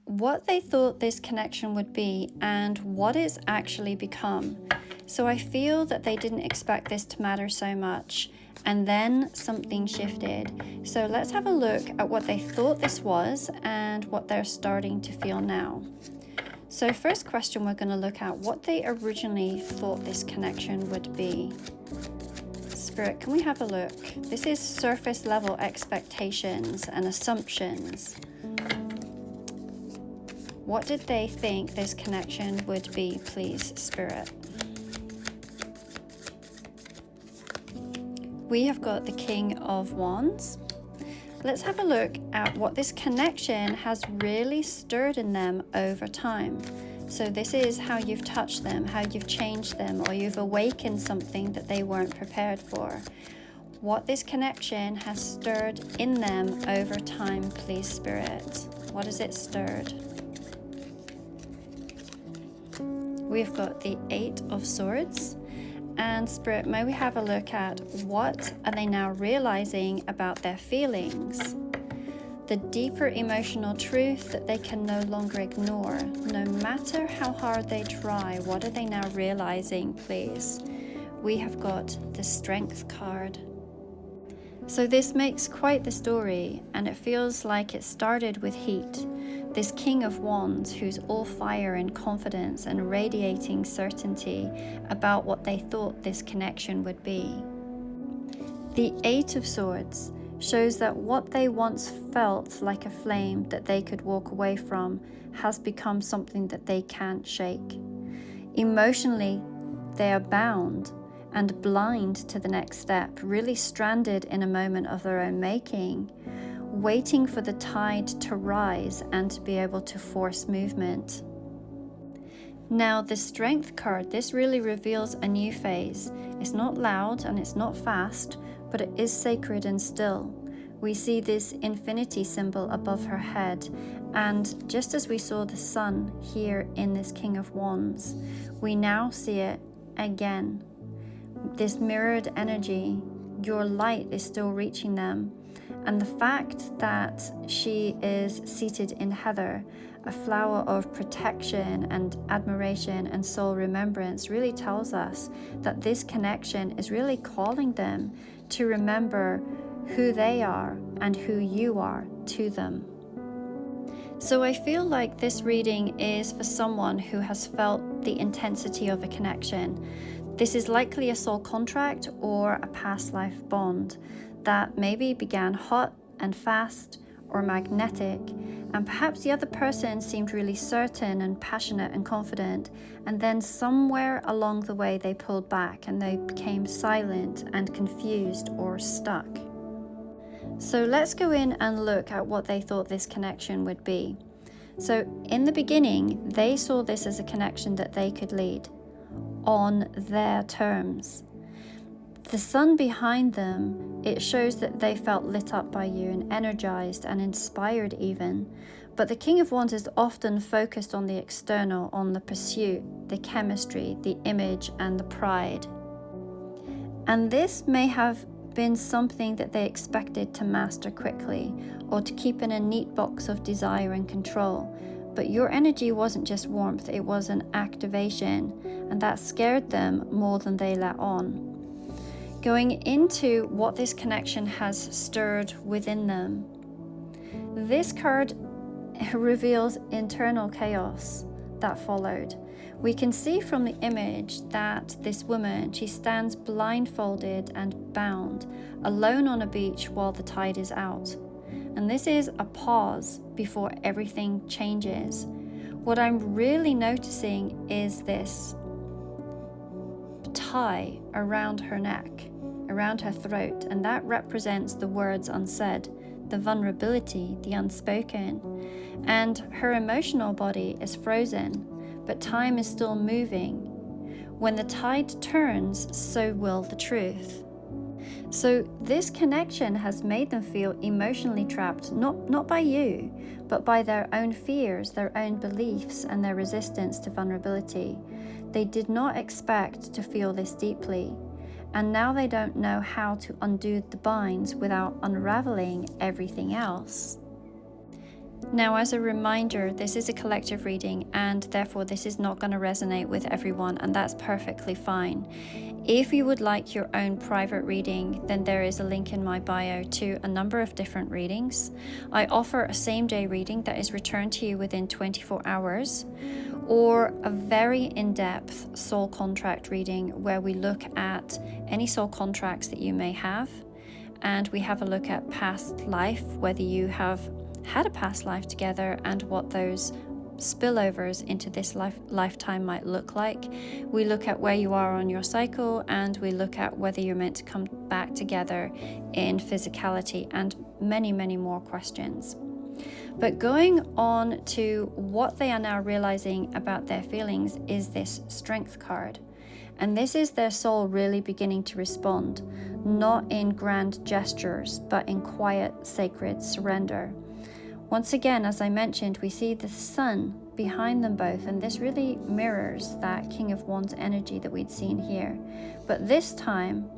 what they thought this connection would be and what it's actually become. So I feel that they didn't expect this to matter so much, and then something shifted. So let's have a look at what they thought this was and what they're starting to feel now. So first question, we're going to look at what they originally thought this connection would be. Spirit, can we have a look? This is surface level expectations and assumptions. What did they think this connection would be, please, Spirit? We have got the King of Wands. Let's have a look at what this connection has really stirred in them over time. So this is how you've touched them, how you've changed them, or you've awakened something that they weren't prepared for. What this connection has stirred in them over time, please, Spirit. What has it stirred? We've got the Eight of Swords. And Spirit, may we have a look at what are they now realizing about their feelings? The deeper emotional truth that they can no longer ignore, no matter how hard they try. What are they now realizing, please? We have got the Strength card. So this makes quite the story, and it feels like it started with heat. This King of Wands who's all fire and confidence and radiating certainty about what they thought this connection would be. The Eight of Swords shows that what they once felt like a flame that they could walk away from has become something that they can't shake. Emotionally, they are bound and blind to the next step, really stranded in a moment of their own making, waiting for the tide to rise and to be able to force movement. Now, the Strength card, this really reveals a new phase. It's not loud and it's not fast, but it is sacred and still. We see this infinity symbol above her head, and just as we saw the sun here in this King of Wands, we now see it again. This mirrored energy, your light is still reaching them. And the fact that she is seated in heather, a flower of protection and admiration and soul remembrance, really tells us that this connection is really calling them to remember who they are and who you are to them. So I feel like this reading is for someone who has felt the intensity of a connection. This is likely a soul contract or a past life bond that maybe began hot and fast or magnetic, and perhaps the other person seemed really certain and passionate and confident, and then somewhere along the way they pulled back and they became silent and confused or stuck. So let's go in and look at what they thought this connection would be. So in the beginning, they saw this as a connection that they could lead on their terms. The sun behind them, it shows that they felt lit up by you and energized and inspired even. But the King of Wands is often focused on the external, on the pursuit, the chemistry, the image, and the pride. And this may have been something that they expected to master quickly or to keep in a neat box of desire and control. But your energy wasn't just warmth, it was an activation, and that scared them more than they let on. Going into what this connection has stirred within them, this card reveals internal chaos that followed. We can see from the image that this woman, she stands blindfolded and bound, alone on a beach while the tide is out. And this is a pause before everything changes. What I'm really noticing is this tie around her neck, around her throat, and that represents the words unsaid, the vulnerability, the unspoken. And her emotional body is frozen, but time is still moving. When the tide turns, so will the truth. So this connection has made them feel emotionally trapped, not by you, but by their own fears, their own beliefs, and their resistance to vulnerability. They did not expect to feel this deeply, and now they don't know how to undo the binds without unraveling everything else. Now, as a reminder, this is a collective reading and therefore this is not going to resonate with everyone, and that's perfectly fine. If you would like your own private reading, then there is a link in my bio to a number of different readings. I offer a same-day reading that is returned to you within 24 hours, or a very in-depth soul contract reading where we look at any soul contracts that you may have, and we have a look at past life, whether you have had a past life together and what those spillovers into this lifetime might look like. We look at where you are on your cycle, and we look at whether you're meant to come back together in physicality, and many, many more questions. But going on to what they are now realizing about their feelings is this Strength card. And this is their soul really beginning to respond, not in grand gestures, but in quiet, sacred surrender. Once again, as I mentioned, we see the sun behind them both, and this really mirrors that King of Wands energy that we'd seen here. But this time,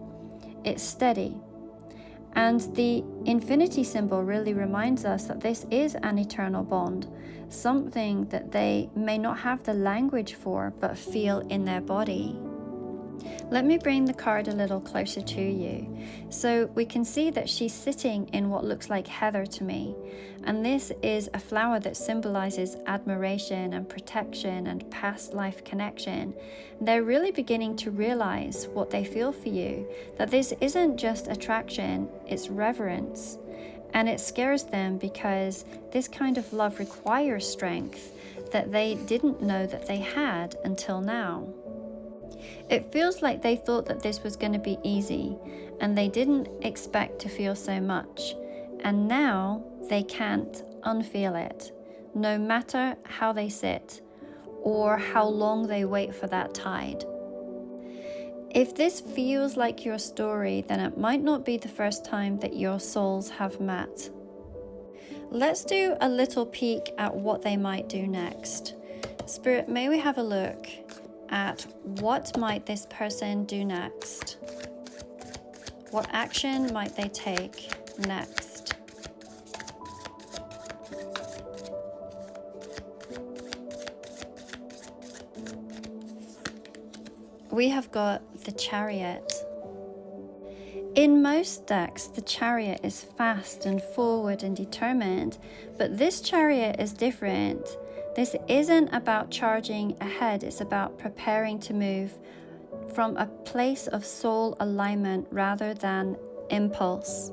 it's steady. And the infinity symbol really reminds us that this is an eternal bond, something that they may not have the language for, but feel in their body. Let me bring the card a little closer to you. So we can see that she's sitting in what looks like heather to me. And this is a flower that symbolizes admiration and protection and past life connection. They're really beginning to realize what they feel for you, that this isn't just attraction, it's reverence. And it scares them because this kind of love requires strength that they didn't know that they had until now. It feels like they thought that this was going to be easy, and they didn't expect to feel so much. And now they can't unfeel it, no matter how they sit or how long they wait for that tide. If this feels like your story, then it might not be the first time that your souls have met. Let's do a little peek at what they might do next. Spirit, may we have a look at what might this person do next? What action might they take next? We have got the Chariot. In most decks, the Chariot is fast and forward and determined, but this Chariot is different. This isn't about charging ahead, it's about preparing to move from a place of soul alignment rather than impulse.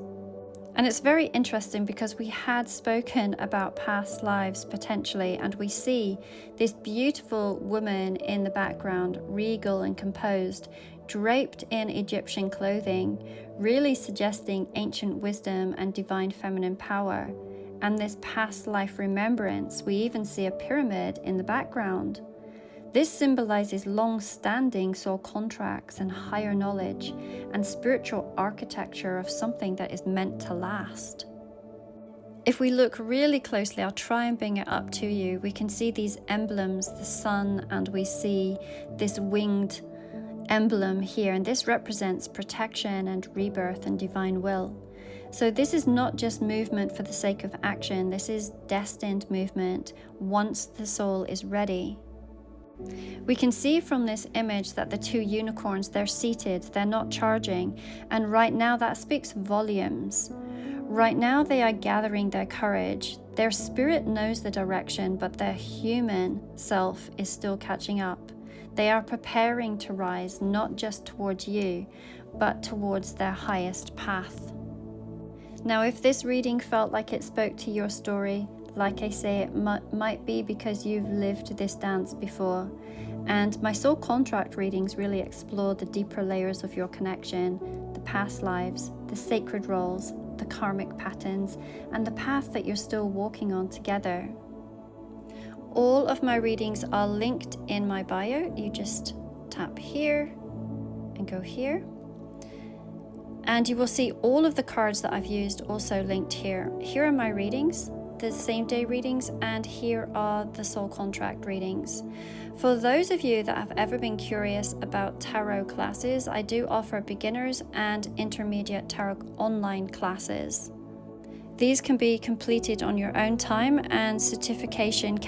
And it's very interesting because we had spoken about past lives potentially, and we see this beautiful woman in the background, regal and composed, draped in Egyptian clothing, really suggesting ancient wisdom and divine feminine power. And this past life remembrance, we even see a pyramid in the background. This symbolizes long-standing soul contracts and higher knowledge and spiritual architecture of something that is meant to last. If we look really closely, I'll try and bring it up to you, we can see these emblems, the sun, and we see this winged emblem here, and this represents protection and rebirth and divine will. So this is not just movement for the sake of action, this is destined movement once the soul is ready. We can see from this image that the two unicorns, they're seated, they're not charging, and right now that speaks volumes. Right now they are gathering their courage. Their spirit knows the direction, but their human self is still catching up. They are preparing to rise, not just towards you, but towards their highest path. Now, if this reading felt like it spoke to your story, like I say, it might be because you've lived this dance before. And my soul contract readings really explore the deeper layers of your connection, the past lives, the sacred roles, the karmic patterns, and the path that you're still walking on together. All of my readings are linked in my bio. You just tap here and go here. And you will see all of the cards that I've used also linked here. Here are my readings, the same day readings, and here are the soul contract readings. For those of you that have ever been curious about tarot classes, I do offer beginners and intermediate tarot online classes. These can be completed on your own time, and certification